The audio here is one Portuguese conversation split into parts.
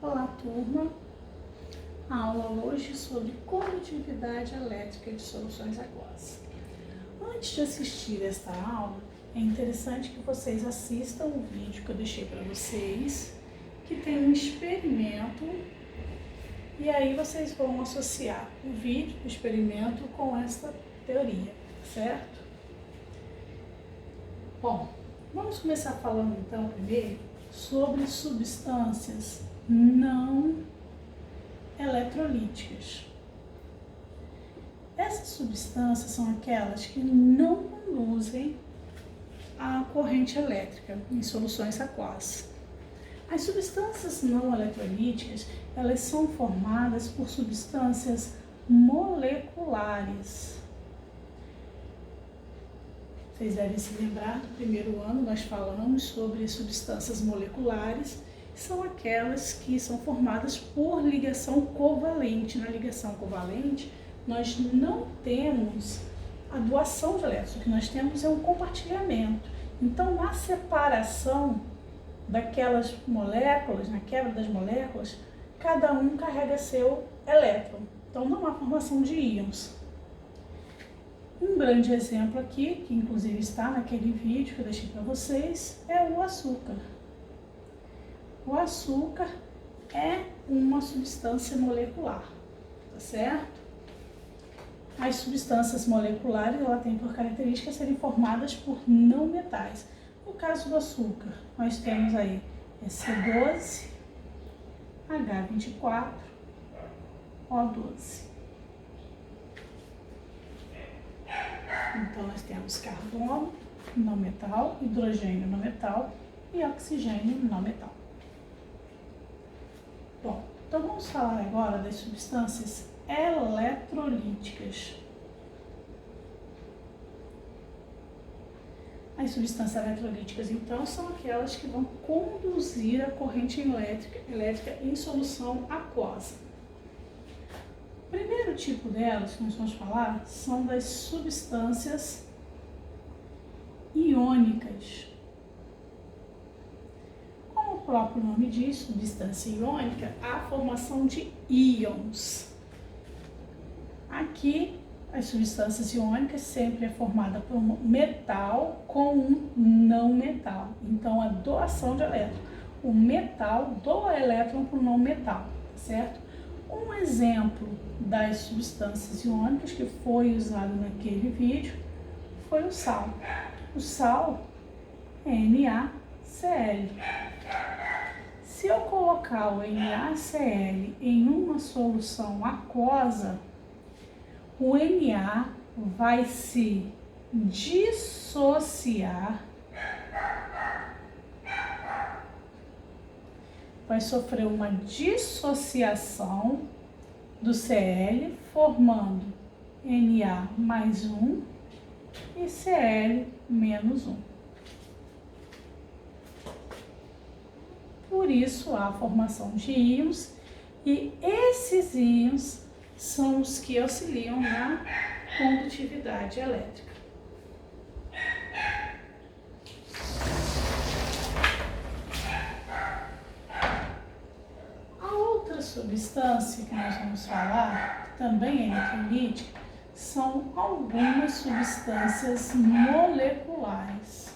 Olá, turma! A aula hoje sobre condutividade elétrica de soluções aquosas. Antes de assistir esta aula, é interessante que vocês assistam o vídeo que eu deixei para vocês, que tem um experimento, e aí vocês vão associar o vídeo, o experimento, com esta teoria, certo? Bom, vamos começar falando então primeiro sobre substâncias não eletrolíticas. Essas substâncias são aquelas que não conduzem a corrente elétrica em soluções aquosas. As substâncias não eletrolíticas, elas são formadas por substâncias moleculares. Vocês devem se lembrar, do primeiro ano nós falamos sobre substâncias moleculares, que são aquelas que são formadas por ligação covalente. Na ligação covalente, nós não temos a doação de elétrons, o que nós temos é um compartilhamento. Então, na separação daquelas moléculas, na quebra das moléculas, cada um carrega seu elétron. Então, não há formação de íons. Um grande exemplo aqui, que inclusive está naquele vídeo que eu deixei para vocês, é o açúcar. O açúcar é uma substância molecular, tá certo? As substâncias moleculares, ela tem por característica serem formadas por não metais. No caso do açúcar, nós temos aí C12, H24, O12. Então, nós temos carbono não metal, hidrogênio não metal e oxigênio não metal. Bom, então vamos falar agora das substâncias eletrolíticas. As substâncias eletrolíticas, então, são aquelas que vão conduzir a corrente elétrica em solução aquosa. O primeiro tipo delas que nós vamos falar são das substâncias iônicas. Como o próprio nome diz, substância iônica, há a formação de íons. Aqui, as substâncias iônicas sempre é formada por um metal com um não metal. Então, a doação de elétron. O metal doa elétron para o não metal, certo? Um exemplo das substâncias iônicas que foi usado naquele vídeo foi o sal. O sal é NaCl. Se eu colocar o NaCl em uma solução aquosa, o Na vai se dissociar, vai sofrer uma dissociação do Cl, formando Na mais 1 e Cl menos 1. Por isso, há a formação de íons, e esses íons são os que auxiliam na condutividade elétrica. A outra substância que nós vamos falar, que também é eletrolítica, são algumas substâncias moleculares.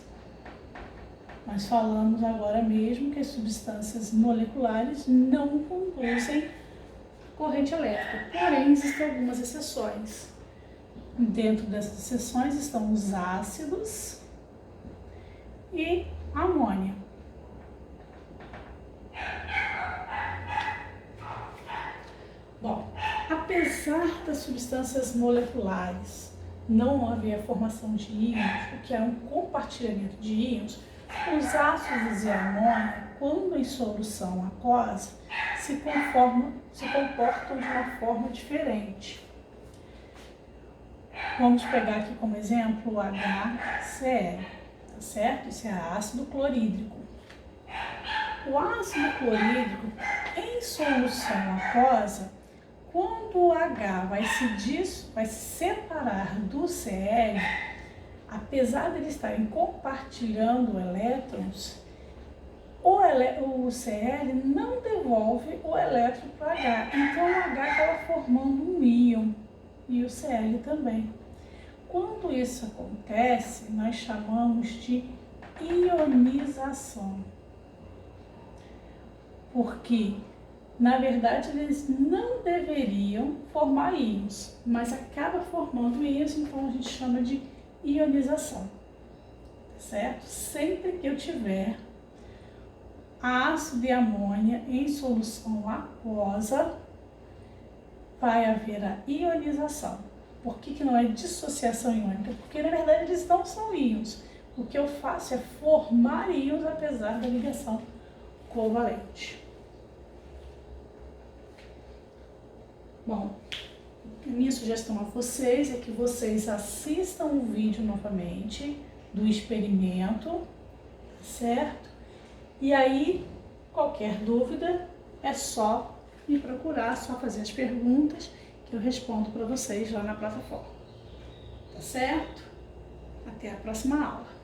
Nós falamos agora mesmo que as substâncias moleculares não conduzem corrente elétrica, porém existem algumas exceções. Dentro dessas exceções estão os ácidos e a amônia. Bom, apesar das substâncias moleculares não haver a formação de íons, o que é um compartilhamento de íons, os ácidos e a amônia, quando em solução aquosa, se comportam de uma forma diferente. Vamos pegar aqui como exemplo o HCl, tá certo? Isso é ácido clorídrico. O ácido clorídrico, em solução aquosa, quando o H vai se separar do Cl, apesar de eles estarem compartilhando elétrons, o Cl não devolve devolve o elétron para o H. Então o H acaba formando um íon e o Cl também. Quando isso acontece, nós chamamos de ionização. Porque, na verdade, eles não deveriam formar íons, mas acaba formando íons, então a gente chama de ionização. Certo? Sempre que eu tiver ácido de amônia em solução aquosa, vai haver a ionização. Por que não é dissociação iônica? Porque na verdade eles não são íons. O que eu faço é formar íons apesar da ligação covalente. Bom, a minha sugestão a vocês é que vocês assistam o vídeo novamente do experimento, certo? E aí, qualquer dúvida, é só me procurar, só fazer as perguntas que eu respondo para vocês lá na plataforma. Tá certo? Até a próxima aula.